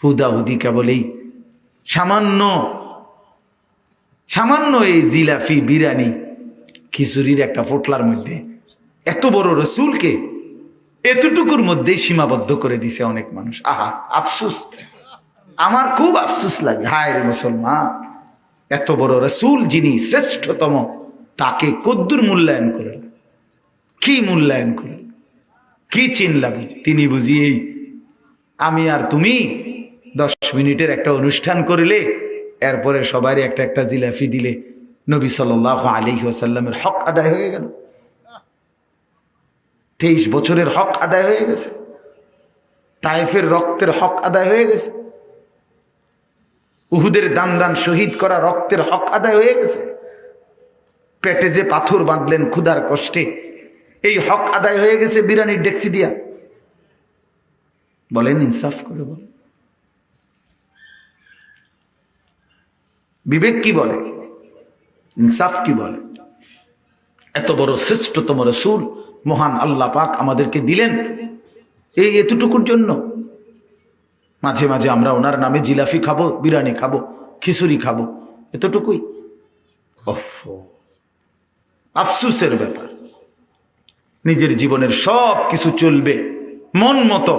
হুদাহুদি কেবলেই সামান্য সামান্য এই জিলাফি বিরিয়ানি খিচুড়ির একটা পোটলার মধ্যে এত বড় রসুলকে এতটুকুর মধ্যেই সীমাবদ্ধ করে দিছে অনেক মানুষ। আহা, আফসুস, আমার খুব আফসুস লাগে। হায় রে মুসলমান, এত বড় রসুল যিনি শ্রেষ্ঠতম, তাকে কদ্দুর মূল্যায়ন করলেন, কি মূল্যায়ন করলেন, কি চিনলাম। তিনি বুঝিয়েই আমি আর তুমি 10 মিনিটের একটা অনুষ্ঠান করলে এরপরে সবাই একটা একটা জিলাফি দিলে নবী সাল্লাল্লাহু আলাইহি ওয়াসাল্লামের হক আদায় হয়ে গেল। 23 বছরের হক আদায় হয়ে গেছে, তায়েফের রক্তের হক আদায় হয়ে গেছে, উহুদের দান দান শহীদ করা রক্তের হক আদায় হয়ে গেছে। পেটে যে পাথর বাঁধলেন ক্ষুধার কষ্টে, এই হক আদায় হয়ে গেছে বিরিয়ানির ডেকসি দিয়া। বলেন ইনসাফ করে বলেন, বিবেক কি বলে, ইনসাফ কি বলে? এত বড় শ্রেষ্ঠতম রসূল মহান আল্লাহ পাক আমাদেরকে দিলেন এই এতটুকুর জন্য। মাঝে মাঝে আমরা ওনার নামে জিলাফি খাবো, বিরিয়ানি খাবো, খিচুড়ি খাবো, এতটুকুই। আফসুসের ব্যাপার। নিজের জীবনের সব কিছু চলবে মন মতো,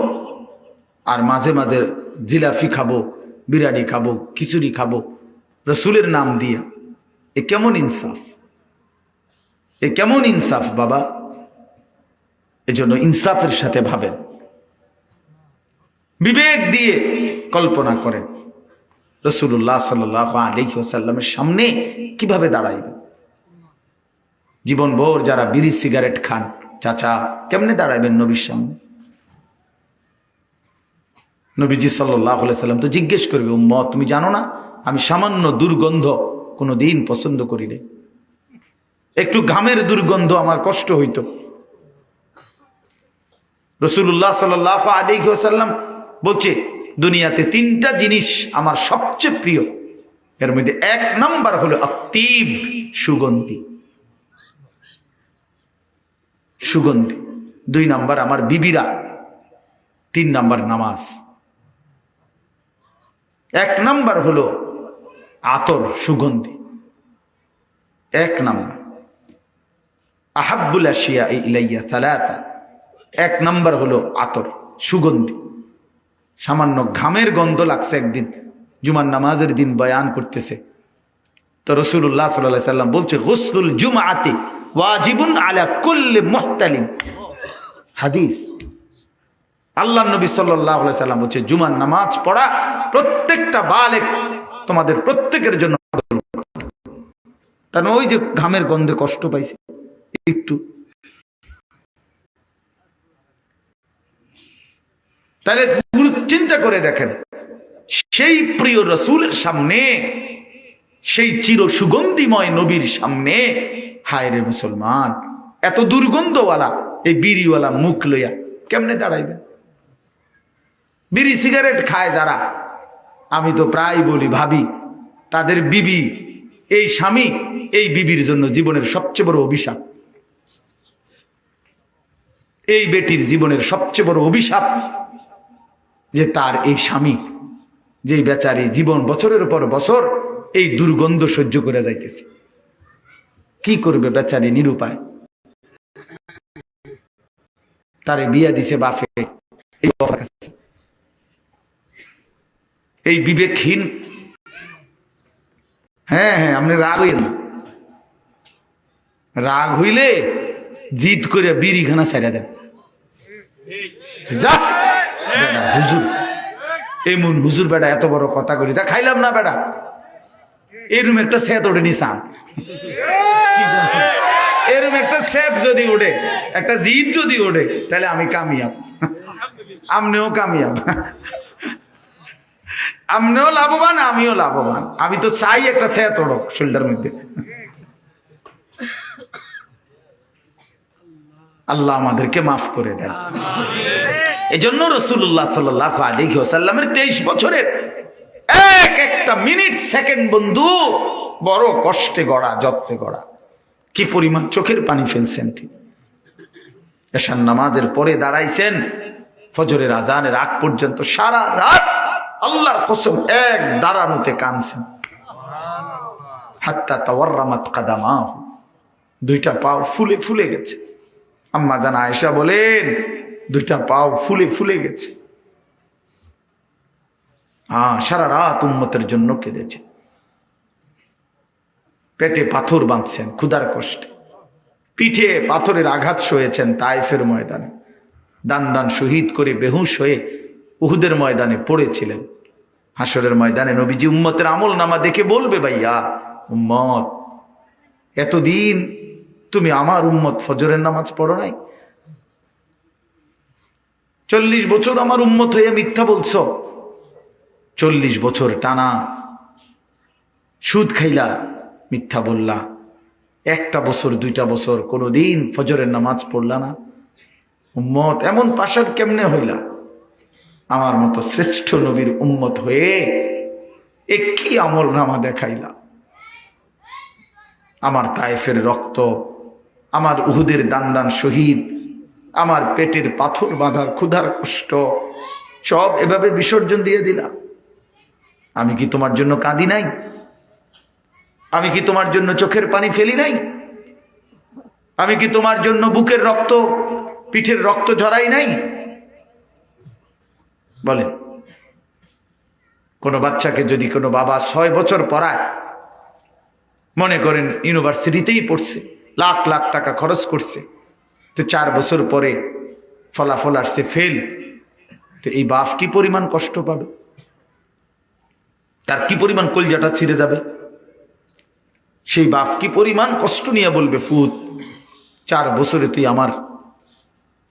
আর মাঝে মাঝে জিলাফি খাবো, বিরিয়ানি খাবো, খিচুড়ি খাবো রসুলের নাম দিয়া। এ কেমন ইনসাফ, এ কেমন ইনসাফ বাবা? এজন্য ইনসাফের সাথে ভাবেন, বিবেক দিয়ে কল্পনা করেন রাসূলুল্লাহ সাল্লাল্লাহু আলাইহি ওয়াসাল্লামের সামনে কিভাবে দাঁড়াইবেন। জীবনভর যারা বিড়ি সিগারেট খান, চাচা কেমনে দাঁড়াইবেন নবীর সামনে? নবীজি সাল্লাল্লাহু আলাইহি ওয়াসাল্লাম তো জিজ্ঞেস করবে, উম্মত তুমি জানো না আমি সামান্য দুর্গন্ধ কোনোদিন পছন্দ করি না, একটু ঘামের দুর্গন্ধ আমার কষ্ট হইতো। রাসূলুল্লাহ সাল্লাল্লাহু আলাইহি ওয়াসাল্লাম বলছে দুনিয়াতে 3টা জিনিস আমার সবচেয়ে প্রিয়, এর মধ্যে 1 নাম্বার হলো আত্তিব, সুগন্ধি, সুগন্ধি। 2 নাম্বার আমার বিবিরা, 3 নাম্বার নামাজ। 1 নাম্বার হলো আতর, সুগন্ধি, 1 নাম্বার। আহাব্বুল আশিয়া ইলাইয়া সালাসা, 1 নাম্বার হলো আতর, সুগন্ধি। সামান্য ঘামের গন্ধ লাগছে একদিন, জুমার নামাজের দিন বয়ান করতেছে, তো রাসূলুল্লাহ সাল্লাল্লাহু আলাইহি ওয়াসাল্লাম বলছে গুসলুল জুমআতি ওয়াজিবুন আলা কুল্লি মুহতালিম। হাদিস, আল্লাহর নবী সাল্লাল্লাহু আলাইহি ওয়াসাল্লাম বলছে জুমার নামাজ পড়া প্রত্যেকটা বালেগ, তোমাদের প্রত্যেকের জন্য। তার ওই যে ঘামের গন্ধে কষ্ট পাইছে একটু, তাহলে চিন্তা করে দেখেন, সেই প্রিয় রসুলের সামনে, সেই চির সুগন্ধিময় নবীর সামনে, হায় রে মুসলমান, এত দুর্গন্ধওয়ালা এই বিড়িওয়ালা মুখ লইয়া কেমনে দাঁড়াইবে? বিড়ি সিগারেট খায় যারা, আমি তো প্রায় বলি ভাবি, তাদের বিবি, এই স্বামী এই বিবির জন্য জীবনের সবচেয়ে বড় অভিশাপ। এই বেটির জীবনের সবচেয়ে বড় অভিশাপ যে তার এই স্বামী, যে বেচারি জীবন বছরের পর বছর এই দুর্গন্ধ সহ্য করে যাইতেছে। কি করবে বেচারি, নিরুপায়। তারে বিয়া দিছে বাপে, এই বিবেকহীন। হ্যাঁ হ্যাঁ, আপনি রাগ হইলেন না, রাগ হইলে জিদ করে বিড়িখানা ছেড়ে দেন। যা বেটা হুজুর, এমন হুজুর বেটা এত বড় কথা করি, যা খাইলাম না বেটা, এরম একটা সেত ওঠে নিসান, এরম একটা সেত যদি ওঠে, একটা জিদ যদি ওঠে, তাহলে আমি কামিয়াব, আমনেও কামিয়াব, আমনেও লাভবান, আমিও লাভবান। আমি তো চাই একটা সেত ওঠক শরীরটার মধ্যে। আল্লাহ আমাদেরকে মাফ করে দেন। এজন্য রাসূলুল্লাহ সাল্লাল্লাহু আলাইহি ওয়াসাল্লামের 23 বছরের এক একটা মিনিট সেকেন্ড বন্ধু বড় কষ্টে গড়া, যত্নে গড়া। কি পরিমাণ চোখের পানি ফেলছেন ঠিক। এশার নামাজের পরে দাঁড়াইছেন ফজরের আজানের আগ পর্যন্ত সারা রাত আল্লাহর কসম এক দাঁড়ানোতে কানছেন। হাত্তা তাওয়াররামাত কাদামাহু, দুইটা পাও ফুলে ফুলে গেছে। আম্মা জান আয়েশা বলেন দুইটা পাও ফুলে ফুলে গেছে। সারা রাত উম্মতের জন্য কেঁদেছে, পেটে পাথর বাঁধছেন ক্ষুধার কষ্টে, পিঠে পাথরের আঘাত সয়েছেন তায়েফের ময়দানে, দান দান শহীদ করে বেহুশ হয়ে উহুদের ময়দানে পড়েছিলেন। হাসরের ময়দানে নবীজি উম্মতের আমল নামা দেখে বলবে, ভাইয়া উম্মত, এতদিন তুমি আমার উম্মত ফজরের নামাজ পড়ো নাই, 40 বছর আমার উম্মত হয়ে মিথ্যা বলছো, 40 বছর টানা সুদ খাইলা, মিথ্যা বললা, একটা বছর 2টা বছর কোনোদিন ফজরের নামাজ পড়লা না। উম্মত এমন পাশার কেমনে হইলা? আমার মতো শ্রেষ্ঠ নবীর উম্মত হয়ে একই আমল নামা দেখাইলা। আমার তায়েফের রক্ত, আমার উহুদের দান দান শহীদ, আমার পেটের পাথর বাঁধার ক্ষুধার কষ্ট সব এভাবে বিসর্জন দিয়ে দিলা। আমি কি তোমার জন্য কাঁদি নাই? আমি কি তোমার জন্য চোখের পানি ফেলি নাই? আমি কি তোমার জন্য বুকের রক্ত, পিঠের রক্ত ঝরাই নাই? বলেন, কোনো বাচ্চাকে যদি কোনো বাবা 6 বছর পড়ায়, মনে করেন ইউনিভার্সিটিতেই পড়ছে, লাখ লাখ টাকা খরচ করছে, তো 4 বছর পরে ফলাফল আসছে ফেল, তো এই বাপ কি পরিমাণ কষ্ট পাবে? তার কি পরিমাণ কলজাটা ছিঁড়ে যাবে? সেই বাপ কি পরিমাণ কষ্ট নিয়ে বলবে, ফুত 4 বছরে তুই আমার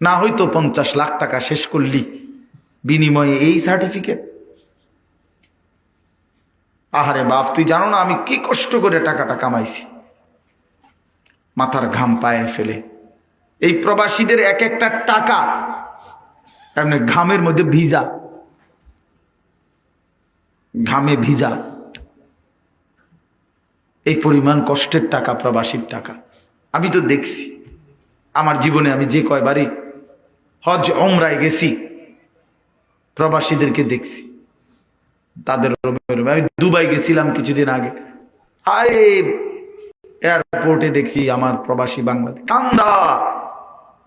না হয়তো 50 লাখ টাকা শেষ করলি, বিনিময়ে এই সার্টিফিকেট। আহারে বাপ, তুই জানো না আমি কি কষ্ট করে টাকাটা কামাইছি। মাথার ঘাম পায়ে ফেলে এই প্রবাসীদের এক একটা টাকা এমনি ঘামের মধ্যে ভিজা, ঘামে ভিজা, এই পরিমাণ কষ্টের টাকা, প্রবাসীর টাকা। আমি তো দেখছি আমার জীবনে, আমি যে কয়বারই হজ ওমরায় গেছি, প্রবাসীদেরকে দেখছি, তাদের আমি দুবাই গেছিলাম কিছুদিন আগে, আরে এয়ারপোর্টে দেখছি আমার প্রবাসী বাংলাদেশ কান্দা,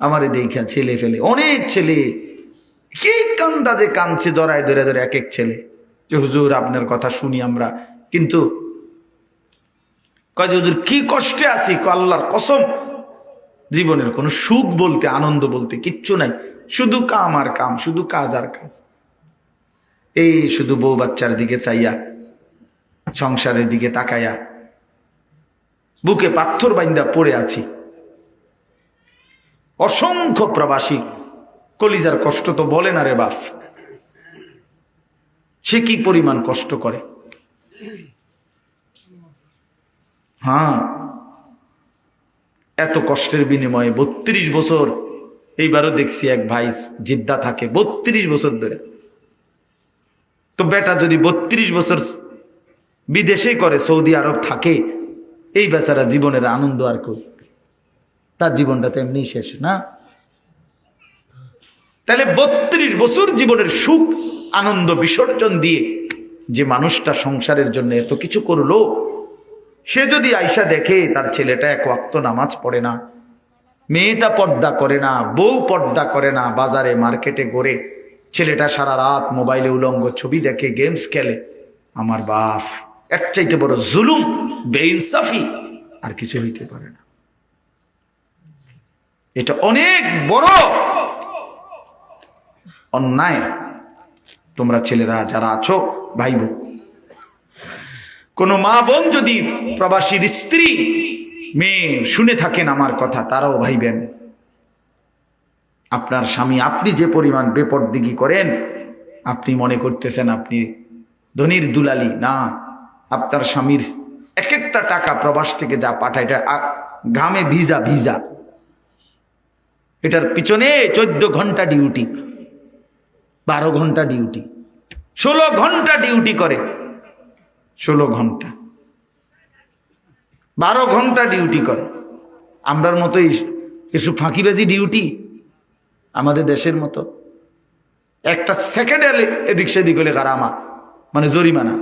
আমারে দেখা ছেলে ফেলে, অনেক ছেলে কি কান্দা যে কাঁদছে, জড়ায় ধরে ধরে এক এক ছেলে, যে হুজুর আপনার কথা শুনি আমরা, কিন্তু কয় যে হুজুর কি কষ্টে আছি, আল্লাহর কসম জীবনের কোনো সুখ বলতে, আনন্দ বলতে কিচ্ছু নাই, শুধু কাম আর কাম, শুধু কাজ আর কাজ। এই শুধু বউ বাচ্চার দিকে চাইয়া, সংসারের দিকে তাকাইয়া বুকে পাথর বাইন্দা পড়ে আছি। অসংখ্য প্রবাসী কলিজার কষ্ট তো বলে না রে বাপ, সে কি পরিমাণ কষ্ট করে। হ্যাঁ, এত কষ্টের বিনিময়ে 32 বছর, এইবারও দেখছি এক ভাই জিদ্দা থাকে 32 বছর ধরে। তো বেটা যদি 32 বছর বিদেশে করে, সৌদি আরব থাকে, এই বেচারা জীবনের আনন্দ আর কই, তার জীবনটা তো এমনি শেষ না? তাহলে 32 বছর জীবনের সুখ আনন্দ বিসর্জন দিয়ে যে মানুষটা সংসারের জন্য এত কিছু করলো, সে যদি আয়সা দেখে তার ছেলেটা 1 ওয়াক্ত নামাজ পড়ে না, মেয়েটা পর্দা করে না, বউ পর্দা করে না, বাজারে মার্কেটে ঘোরে, ছেলেটা সারা রাত মোবাইলে উলঙ্গ ছবি দেখে, গেমস খেলে, আমার বাপ, এর চাইতে বড় জুলুম, বেইনসাফি আর কিছু হইতে পারে না। এটা অনেক বড় অন্যায়। তোমরা ছেলেরা যারা আছো, ভাই বোন, কোন মা বোন যদি প্রবাসীর স্ত্রী মেয়ে শুনে থাকেন আমার কথা, তারাও ভাইবেন, আপনার স্বামী, আপনি যে পরিমাণ বেপরদিগি করেন, আপনি মনে করতেছেন আপনি ধনির দুলালি, না, আপনার স্বামীর এক একটা টাকা প্রবাস থেকে যা পাঠায়, এটা ঘামে ভিজা ভিজা, এটার পিছনে 14 ঘন্টা ডিউটি, 12 ঘন্টা ডিউটি, 16 ঘন্টা ডিউটি করে, 16 ঘন্টা 12 ঘন্টা ডিউটি করে। আমরার মতোই কিছু ফাঁকিবাজি ডিউটি, আমাদের দেশের মতো একটা সেকেন্ডে এদিক সেদিক হলে গারামা, মানে জরিমানা।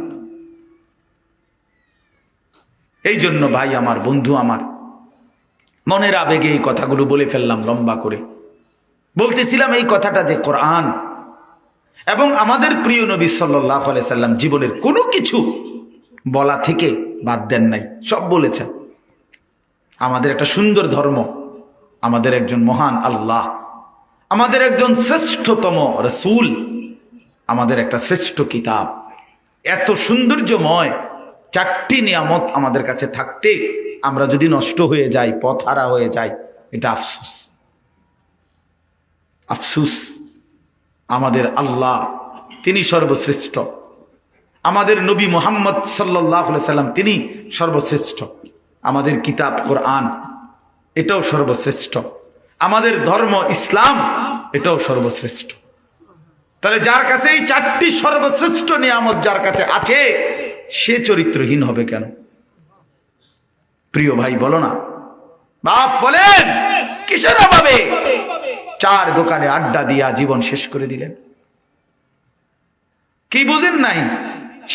এই জন্য ভাই আমার, বন্ধু আমার, মনের আবেগে এই কথাগুলো বলে ফেললাম লম্বা করে। বলতেছিলাম এই কথাটা যে কোরআন এবং আমাদের প্রিয় নবী সাল্লাল্লাহু আলাইহি সাল্লাম জীবনের কোনো কিছু বলা থেকে বাদ দেন নাই, সব বলেছেন। আমাদের একটা সুন্দর ধর্ম, আমাদের একজন মহান আল্লাহ, আমাদের একজন শ্রেষ্ঠতম রাসূল, আমাদের একটা শ্রেষ্ঠ কিতাব, এত সৌন্দর্যময় চারটি নিয়ামত আমাদের কাছে থাকতে আমরা যদি নষ্ট হয়ে যাই, পথহারা হয়ে যাই, এটা আফসোস। আফসোস। আমাদের আল্লাহ তিনি সর্বশ্রেষ্ঠ, আমাদের নবী মুহাম্মদ সাল্লাল্লাহু আলাইহি সাল্লাম তিনি সর্বশ্রেষ্ঠ, আমাদের কিতাব কোরআন এটাও সর্বশ্রেষ্ঠ, আমাদের ধর্ম ইসলাম এটাও সর্বশ্রেষ্ঠ। তাহলে যার কাছে এই চারটি সর্বশ্রেষ্ঠ নিয়ামত যার কাছে আছে, সে চরিত্রহীন হবে কেন? প্রিয় ভাই বলো না, বাপ বলেন কিসের অভাবে 4 দোকানে আড্ডা দিয়া জীবন শেষ করে দিলেন? কি বুঝেন নাই?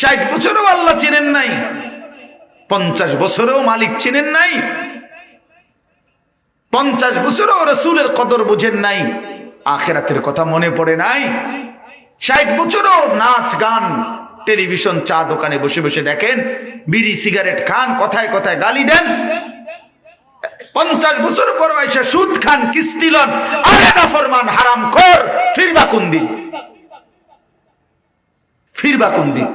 60 বছরও আল্লাহ চেনেন নাই, 50 বছরেও মালিক চেনেন নাই, 50 বছরেও রাসূলের কদর বুঝেন নাই, আখিরাতের কথা মনে পড়ে নাই। 60 বছরও নাচ গান, টেলিভিশন, চা দোকানে বসে বসে দেখেন, বিড়ি সিগারেট খান, কথায় কথায় গালি দেন। 50 বছর পর এসে সুদ খান, কিস্তি লন, আরে নাফরমান হারামখোর, ফিরবা কোন দিন? ফিরবা কোন দিন?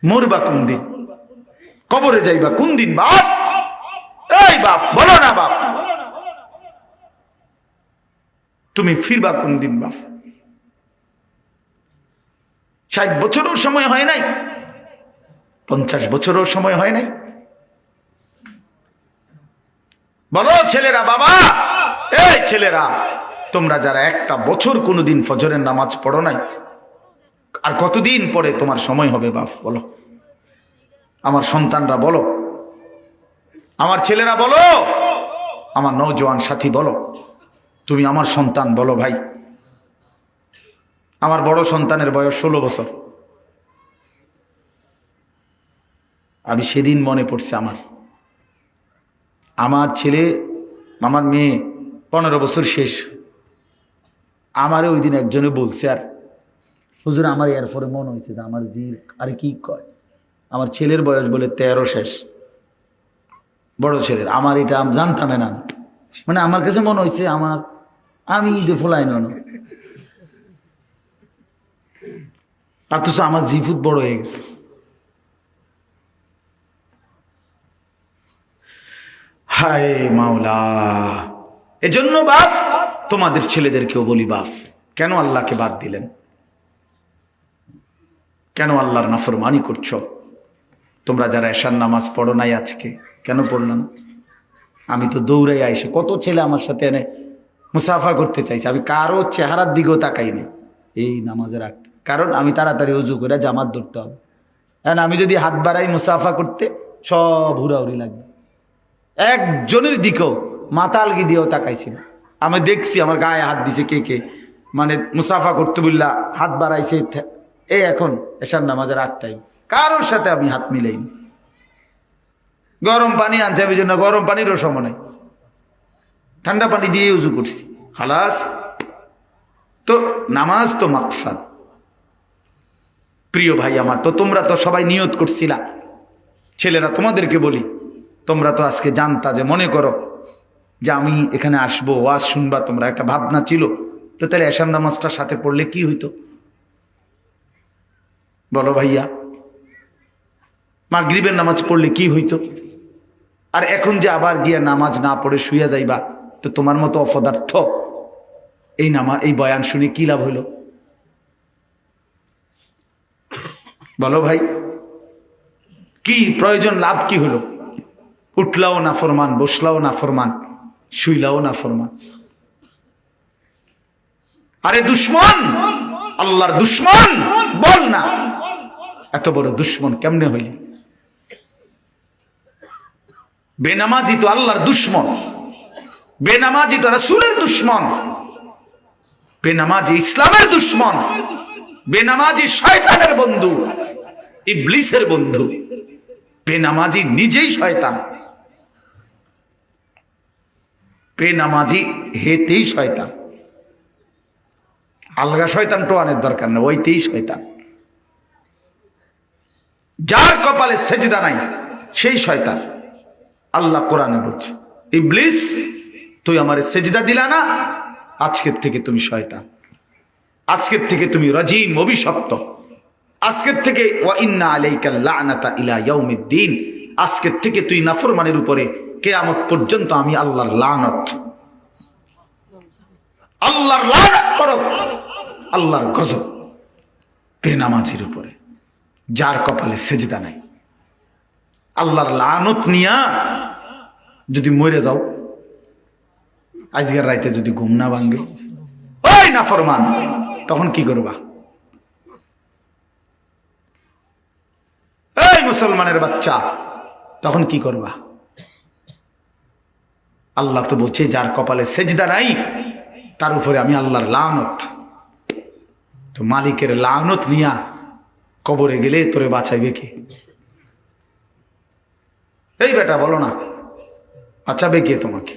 মরবা কোন দিন? কবরে যাইবা কোন দিন? বাপ, এই বাপ বলো না, বাপ তুমি ফিরবা কোন দিন? বাপ 60 বছরও সময় হয় নাই, 50 বছরও সময় হয় নাই। বলো ছেলেরা, বাবা, এই ছেলেরা, তোমরা যারা একটা বছর কোনোদিন ফজরের নামাজ পড়ো নাই, আর কতদিন পরে তোমার সময় হবে? বাপ বলো, আমার সন্তানরা বলো, আমার ছেলেরা বলো, আমার নওজোয়ান সাথী বলো, তুমি আমার সন্তান বলো। ভাই, আমার বড় সন্তানের বয়স 16 বছর। আমি সেদিন মনে পড়ছে আমার ছেলে, আমার মেয়ে 15 বছর শেষ। আমারে ওই দিন একজনে বলছে, আর হুজুর আমার এরপরে মনে হয়েছে যে আমার জি, আরে কি কয়, আমার ছেলের বয়স বলে 13 শেষ, বড় ছেলের। আমার এটা আমি জানতাম না, মানে আমার কাছে মনে হয়েছে আমি ঈদে ফোলাই না, অথচ আমার জিফুত বড় হয়ে গেছে। হায় মাওলা, এজন্য বাপ তোমাদের ছেলেদেরকেও বলি, বাপ কেন আল্লাহকে বাদ দিলেন? কেন আল্লাহর নাফরমানি করছো? তোমরা যারা এশার নামাজ পড়ো নাই আজকে, কেন পড়লাম? আমি তো দৌড়াই আইসে, কত ছেলে আমার সাথে এনে মুসাফা করতে চাইছে, আমি কারো চেহারার দিকেও তাকাইনি এই নামাজের আগ, কারণ আমি তাড়াতাড়ি উজু করে জামাত ধরতে হবে। হ্যাঁ, আমি যদি হাত বাড়াই মুসাফা করতে, সব হুড়াহুড়ি লাগবে। একজনের দিকেও মাতালগি দিয়েও তাকাইছি না। আমি দেখছি আমার গায়ে হাত দিছে কে কে, মানে মুসাফা করতে বললা হাত বাড়াইছে। এই এখন এশার নামাজের 8 টাইম, কারোর সাথে আমি হাত মিলাইনি। গরম পানি আনছে, আমি জন্য গরম পানিরও সময় নাই, ঠান্ডা পানি দিয়ে উজু করছি, খালাস। তো নামাজ তো মাকসাদ। প্রিয় ভাই আমার, তো তোমরা তো সবাই নিয়ত করছিলা। ছেলেরা তোমাদেরকে বলি, তোমরা তো আজকে জানতা, যে মনে করো যে আমি এখানে আসবো, ওয়াজ শুনবা, তোমরা একটা ভাবনা ছিল, তো তাহলে এশার নামাজটার সাথে পড়লে কি হইতো? বলো ভাইয়া, মাগরিবের নামাজ পড়লে কি হইতো? আর এখন যে আবার গিয়া নামাজ না পড়ে শুইয়া যাইবা, তো তোমার মতো অপদার্থ এই বয়ান শুনে কি লাভ হইল? বলো ভাই, কি প্রয়োজন, লাভ কি হলো? উঠলাও না ফরমান, বসলাও না ফরমান, শুইলাও না ফরমান। আরে দুশ্মন, আল্লাহর দুশ্মন বল না, এত বড় দুশ্মন কেমনে হইলি? বেনামাজি তো আল্লাহর দুশ্মন, বেনামাজি তো রাসূলের দুশ্মন, বেনামাজি ইসলামের দুশ্মন। বেনামাজি শয়তানের বন্ধু, ইবলিসের বন্ধু। বেনামাজি নিজেই শয়তান, বেনামাজি হেতেই শয়তান। আলগা শয়তান টোয়ানের দরকার না, ওইতেই শয়তান। যার কপালে সেজদা নাই সেই শয়তান। আল্লাহ কোরআনে বলছে, ইবলিস তুই আমারে সেজদা দিলা না, আজকের থেকে তুমি শয়তান, আজকের থেকে তুমি রাজিম, অভিশপ্ত। আজকের থেকে ওয়া ইন্না আলাইকাল লানাতা ইলা ইয়াউমিদ্দিন, আজকের থেকে তুই নাফরমানের উপরে কিয়ামত পর্যন্ত আমি আল্লাহর লানত, আল্লাহর লানত করো, আল্লাহর গজব বেনামাজির উপরে, যার কপালে সেজদা নাই। আল্লাহর লানত নিয়া যদি মরে যাও, আজকের রাইতে যদি ঘুম না ভাঙ্গে, ওই নাফরমান, তখন কি করবা? এই মুসলমানের বাচ্চা, তখন কি করবা? আল্লাহ তো বলছে যার কপালে সেজদা নাই তার উপরে আমি আল্লাহর লানত। তো মালিকের লানত নিয়া কবরে গেলে তোরে বাঁচাইবে কে? এই বেটা বলো না, বাঁচাবে কে তোমাকে?